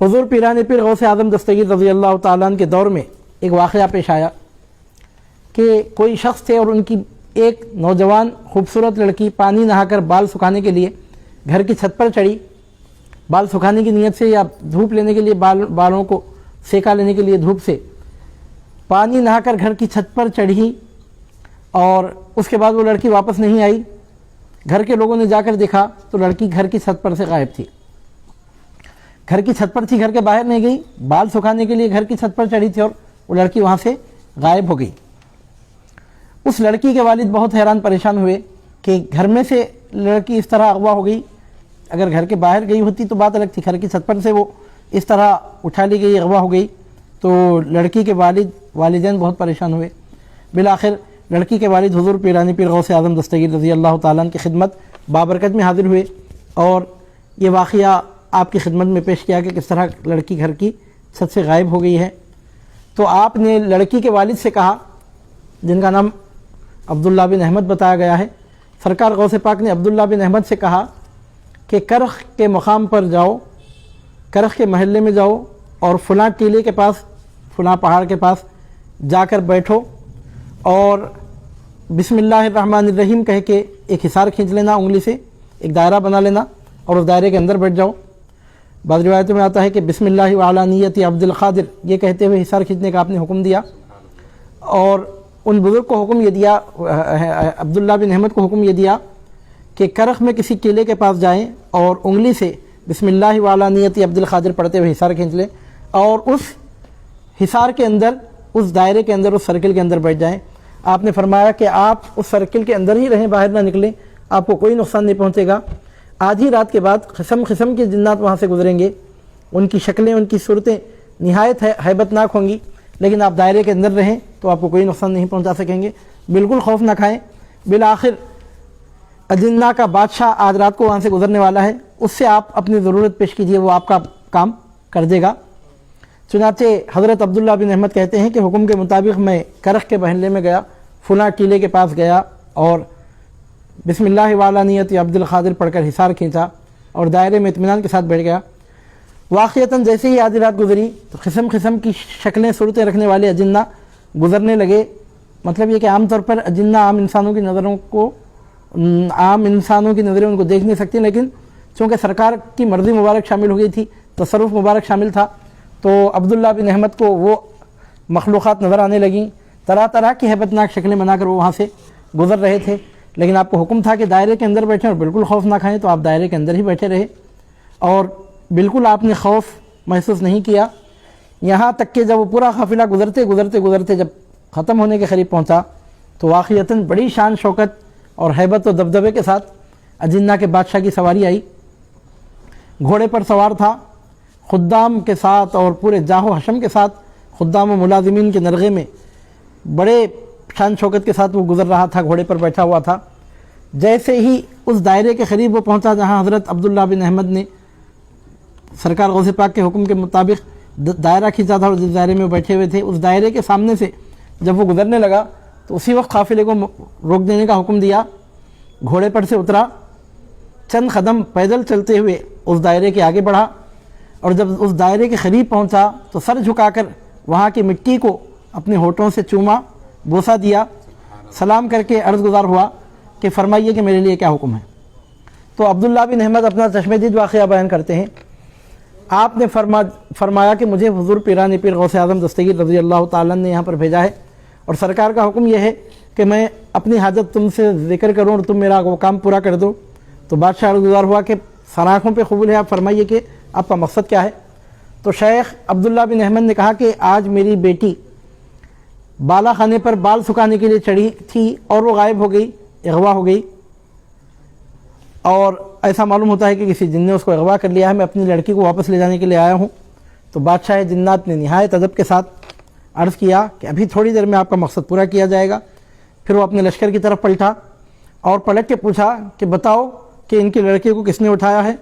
हुजूर पीरान पीर गौस आज़म दस्तगीर रज़ी अल्लाह ताला अन्हु के दौर में एक वाक़या पेश आया कि कोई शख्स थे और उनकी एक नौजवान खूबसूरत लड़की पानी नहाकर बाल सुखाने के लिए घर की छत पर चढ़ी। बाल सुखाने की नीयत से या धूप लेने के लिए बालों को सेका लेने के लिए धूप से पानी नहाकर घर की छत पर चढ़ी और उसके बाद वो लड़की वापस नहीं आई। घर के लोगों ने जाकर देखा तो लड़की घर की छत पर से गायब थी। घर की छत पर थी, घर के बाहर नहीं गई, बाल सुखाने के लिए घर की छत पर चढ़ी थी और वो लड़की वहाँ से गायब हो गई। उस लड़की के वालिद बहुत हैरान परेशान हुए कि घर में से लड़की इस तरह अगवा हो गई। अगर घर के बाहर गई होती तो बात अलग थी, घर की छत पर से वो इस तरह उठा ली गई, अगवा हो गई। तो लड़की के वालिदैन बहुत परेशान हुए। बिलाखिर लड़की के वालिद हुजूर पीरानी पीर गौस आज़म दस्तगीर रज़ी अल्लाह ताला अन्हु की खिदमत बाबरकत में हाजिर हुए और ये वाक़या आपकी खिदमत में पेश किया कि किस तरह लड़की घर की छत से गायब हो गई है। तो आपने लड़की के वालिद से कहा, जिनका नाम अब्दुल्ला बिन अहमद बताया गया है, सरकार गौसे पाक ने अब्दुल्ला बिन अहमद से कहा कि करख के मकाम पर जाओ, करख के महल्ले में जाओ और फ़लाँ टीले के पास, फ़लाँ पहाड़ के पास जाकर बैठो और बिस्मिल्लाहिर्रहमानिर्रहीम कह के एक हिसार खींच लेना, उंगली से एक दायरा बना लेना और उस दायरे के अंदर बैठ जाओ। बाद रिवायतों में आता है कि बिस्मिल्लाहि व अला नियति अब्दुल क़ादिर ये कहते हुए हिसार खींचने का आपने हुक्म दिया। और उन बुज़ुर्ग को हुक्म ये दिया, अब्दुल्ला बिन अहमद को हुक्म ये दिया कि करख में किसी टीले के पास जाएं और उंगली से बिस्मिल्लाहि व अला नियति अब्दुल क़ादिर पढ़ते हुए हिसार खींच लें और उस हिसार के अंदर, उस दायरे के अंदर, उस सर्किल के अंदर बैठ जाएं। आपने फरमाया कि आप उस सर्किल के अंदर ही रहें, बाहर ना निकलें, आपको कोई नुकसान नहीं पहुँचेगा। आधी रात के बाद किस्म किस्म के जिन्नात वहाँ से गुजरेंगे, उनकी शक्लें, उनकी सूरतें निहायत हैबतनाक होंगी, लेकिन आप दायरे के अंदर रहें तो आपको कोई नुकसान नहीं पहुँचा सकेंगे। बिल्कुल खौफ ना खाएँ। बिलाखिर अजिन्ना का बादशाह आज रात को वहाँ से गुजरने वाला है, उससे आप अपनी ज़रूरत पेश कीजिए, वो आपका काम कर देगा। चुनाचे हज़रत अब्दुल्ला बिन अहमद कहते हैं कि हुक्म के मुताबिक मैं करख के महल्ले में गया, फ़लाँ टीले के पास गया और बिस्मिल्लाहि व अला नियति अब्दुल क़ादिर पढ़कर हिसार खींचा और दायरे में इत्मीनान के साथ बैठ गया। वाक़ियतन जैसे ही आधी रात गुजरी तो किस्म किस्म की शक्लें, सूरतें रखने वाले अजिन्ना गुजरने लगे। मतलब ये कि आम तौर पर अजिन्ना आम इंसानों की नज़रें उनको देख नहीं सकती, लेकिन चूँकि सरकार की मर्ज़ी मुबारक शामिल हो गई थी, तसर्रुफ़ मुबारक शामिल था, तो अब्दुल्ला बिन अहमद को वो मखलूक़ात नज़र आने लगीं। तरह तरह की हैबतनाक शक्लें बनाकर वो वहाँ से गुज़र रहे थे। लेकिन आपको हुक्म था कि दायरे के अंदर बैठें और बिल्कुल खौफ ना खाएं, तो आप दायरे के अंदर ही बैठे रहे और बिल्कुल आपने खौफ महसूस नहीं किया। यहाँ तक कि जब वो पूरा काफ़िला गुज़रते जब ख़त्म होने के करीब पहुँचा तो वाक़ियतन बड़ी शान शौकत और हैबत व दबदबे के साथ अजिन्ना के बादशाह की सवारी आई। घोड़े पर सवार था, खुद्दाम के साथ और पूरे जाहो हशम के साथ, खुद्दाम व मुलाजिमीन के नरगे में बड़े शान शौकत के साथ वो गुज़र रहा था, घोड़े पर बैठा हुआ था। जैसे ही उस दायरे के करीब वो पहुंचा जहां हज़रत अब्दुल्ला बिन अहमद ने सरकार गौसे पाक के हुक्म के मुताबिक दायरा खींचा था और जिस दायरे में बैठे हुए थे, उस दायरे के सामने से जब वो गुज़रने लगा तो उसी वक्त काफ़िले को रोक देने का हुक्म दिया। घोड़े पर से उतरा, चंद कदम पैदल चलते हुए उस दायरे के आगे बढ़ा और जब उस दायरे के करीब पहुंचा तो सर झुकाकर वहाँ की मिट्टी को अपने होठों से चूमा, बोसा दिया, सलाम करके अर्ज़ गुज़ार हुआ कि फ़रमाइए कि मेरे लिए क्या हुक्म है। तो अब्दुल्ला बिन अहमद अपना चश्मे-दीद वाक़या बयान करते हैं। आपने फरमाया कि मुझे हुज़ूर पीरान पीर गौसे आज़म दस्तगीर रज़ी अल्लाह ताला अन्हु ने यहाँ पर भेजा है और सरकार का हुक्म यह है कि मैं अपनी हाजत तुमसे ज़िक्र करूँ और तुम मेरा वो काम पूरा कर दो। तो बादशाह अर्ज़ गुज़ार हुआ कि सराखों पे कबूल है, आप फरमाइए कि आपका मकसद क्या है। तो शेख अब्दुल्ला बिन अहमद ने कहा कि आज मेरी बेटी बाला खाने पर बाल सुखाने के लिए चढ़ी थी और वो गायब हो गई, अगवा हो गई और ऐसा मालूम होता है कि किसी जिन ने उसको अगवा कर लिया है। मैं अपनी लड़की को वापस ले जाने के लिए आया हूँ। तो बादशाह जिन्नात ने निहायत अदब के साथ अर्ज़ किया कि अभी थोड़ी देर में आपका मकसद पूरा किया जाएगा। फिर वो अपने लश्कर की तरफ पलटा और पलट के पूछा कि बताओ कि इनकी लड़की को किसने उठाया है।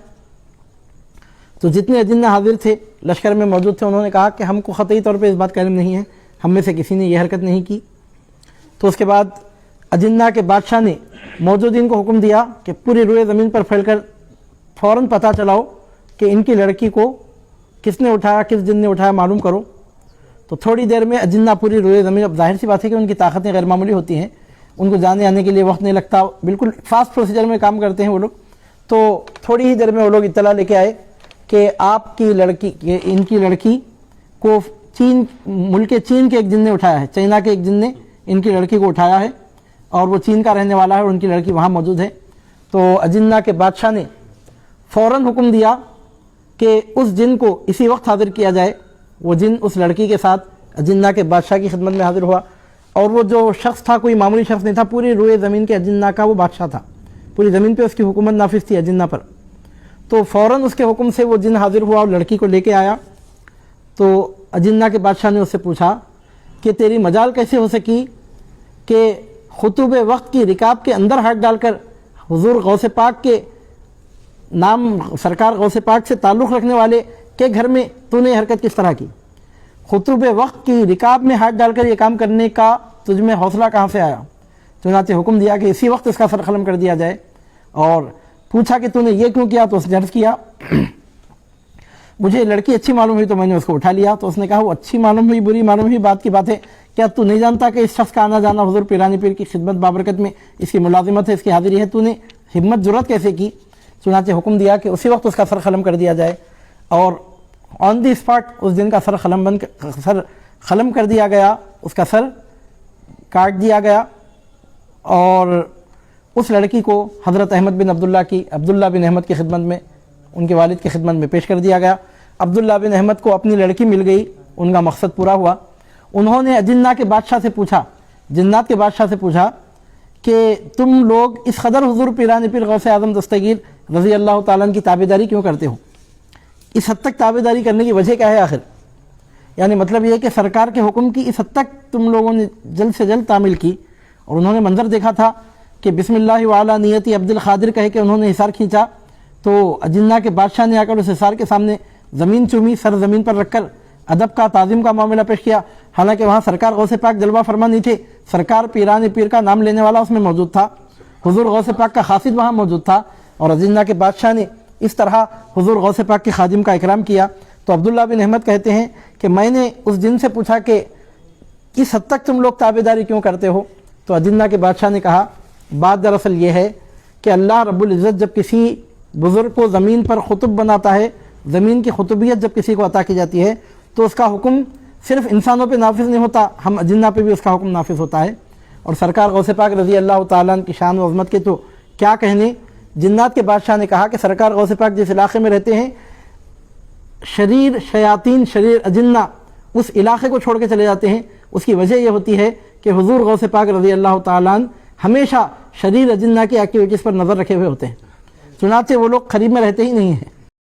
तो जितने अजिन्ना हाजिर थे, लश्कर में मौजूद थे, उन्होंने कहा कि हमको ख़तई तौर पर इस बात का इल्म नहीं है, हम में से किसी ने यह हरकत नहीं की। तो उसके बाद अजिन्ना के बादशाह ने मौजूदीन को हुक्म दिया कि पूरी रुए ज़मीन पर फैलकर फ़ौरन पता चलाओ कि इनकी लड़की को किसने उठाया, किस जिन ने उठाया, मालूम करो। तो थोड़ी देर में अजिन्ना पूरी रोए ज़मीन। अब जाहिर सी बात है कि उनकी ताकतें गैर मामूली होती हैं, उनको जाने आने के लिए वक्त नहीं लगता, बिल्कुल फास्ट प्रोसीजर में काम करते हैं वो लोग। तो थोड़ी ही देर में वो लोग इत्तला लेके आए कि आपकी लड़की, इनकी लड़की को चीन, मुल्क चीन के एक जिन ने उठाया है, चाइना के एक जिन ने इनकी लड़की को उठाया है और वो चीन का रहने वाला है और उनकी लड़की वहाँ मौजूद है। तो अजिन्ना के बादशाह ने फ़ौरन हुक्म दिया कि उस जिन को इसी वक्त हाज़िर किया जाए। वो जिन उस लड़की के साथ अजिन्ना के बादशाह की खिदमत में हाज़िर हुआ और वो जो शख्स था कोई मामूली शख्स नहीं था, पूरी रोए ज़मीन के अजिन्ना का वो बादशाह था, पूरी ज़मीन पे उसकी हुकूमत नाफिज थी अजिन्ना पर। तो फ़ौरन उसके हुक्म से वो जिन हाज़िर हुआ और लड़की को लेके आया। तो अजिन्ना के बादशाह ने उससे पूछा कि तेरी मजाल कैसे हो सकी कि खुतूब वक्त की रिकाब के अंदर हाथ डालकर हुजूर गौसे पाक के नाम, सरकार गौसे पाक से ताल्लुक़ रखने वाले के घर में तूने हरकत किस तरह की? खुतूब वक्त की रिकाब में हाथ डालकर ये काम करने का तुझ में हौसला कहाँ से आया? चुनांचे हुक्म दिया कि इसी वक्त इसका सर क़लम कर दिया जाए और पूछा कि तूने ये क्यों किया? तो उसने अर्ज़ किया मुझे लड़की अच्छी मालूम हुई तो मैंने उसको उठा लिया। तो उसने कहा वो अच्छी मालूम हुई, बुरी मालूम हुई, बात की बात है, क्या तू नहीं जानता कि इस शख्स का आना जाना हुजूर पीरानी पीर की खिदमत बाबरकत में इसकी मुलाजिमत है, इसकी हाज़िरी है, तूने हिम्मत जुर्रत कैसे की? चुनांचे हुक्म दिया कि उसी वक्त उसका सर क़लम कर दिया जाए और ऑन दी स्पॉट उस दिन का सर क़लम कर दिया गया, उसका सर काट दिया गया और उस लड़की को हज़रत अहमद बिन अब्दुल्ला बिन अहमद की खिदमत में, उनके वालिद की खिदमत में पेश कर दिया गया। अब्दुल्ला बिन अहमद को अपनी लड़की मिल गई, उनका मकसद पूरा हुआ। उन्होंने जिन्नात के बादशाह से पूछा कि तुम लोग इस कदर हुजूर पीरान पीर गौसे आज़म दस्तगीर रज़ी अल्लाह ताला की ताबेदारी क्यों करते हो? इस हद तक ताबेदारी करने की वजह क्या है आखिर? यानी मतलब ये है कि सरकार के हुक्म की इस हद तक तुम लोगों ने जल्द से जल्द तामील की। और उन्होंने मंजर देखा था कि बिस्मिल्लाह वाला नियति अब्दुल क़ादिर कह के उन्होंने हिसार खींचा। तो अजिन्ना के बादशाह ने आकर उस हिसार के सामने ज़मीन चूमी, सर ज़मीन पर रखकर अदब का, ताज़ीम का मामला पेश किया। हालांकि वहाँ सरकार गौसे पाक जलवा फरमा नहीं थे, सरकार पीरान पीर का नाम लेने वाला उसमें मौजूद था, हुजूर गौसे पाक का खासिद वहाँ मौजूद था। और अजिन्ना के बादशाह ने इस तरह हुजूर गौसे पाक के खादिम का इकराम किया। तो अब्दुल्ला बिन अहमद कहते हैं कि मैंने उस जिन से पूछा कि इस हद तक तुम लोग ताबेदारी क्यों करते हो? तो अजिन्ना के बादशाह ने कहा बात दरअसल ये है कि अल्लाह रब्बुल इज़्ज़त जब किसी बुज़ुर्ग को ज़मीन पर खुतब बनाता है, ज़मीन की खुतबियत जब किसी को अता की जाती है तो उसका हुक्म सिर्फ इंसानों पे नाफिज नहीं होता, हम अजिन्ना पे भी उसका हुक्म नाफिज होता है। और सरकार गौसे पाक रज़ी अल्लाह ताला की शान व अज़मत के तो क्या कहने, जिन्नात के बादशाह ने कहा कि सरकार गौसे पाक जिस इलाक़े में रहते हैं, शरीर शयातीन, शरीर अजिन्ना उस इलाक़े को छोड़ के चले जाते हैं। उसकी वजह यह होती है कि हुजूर गौसे पाक रज़ी अल्लाह ताला हमेशा शरीर अजिन्ना की एक्टिविटीज़ पर नज़र रखे हुए होते हैं, चुनांचे वो लोग करीब में रहते ही नहीं हैं।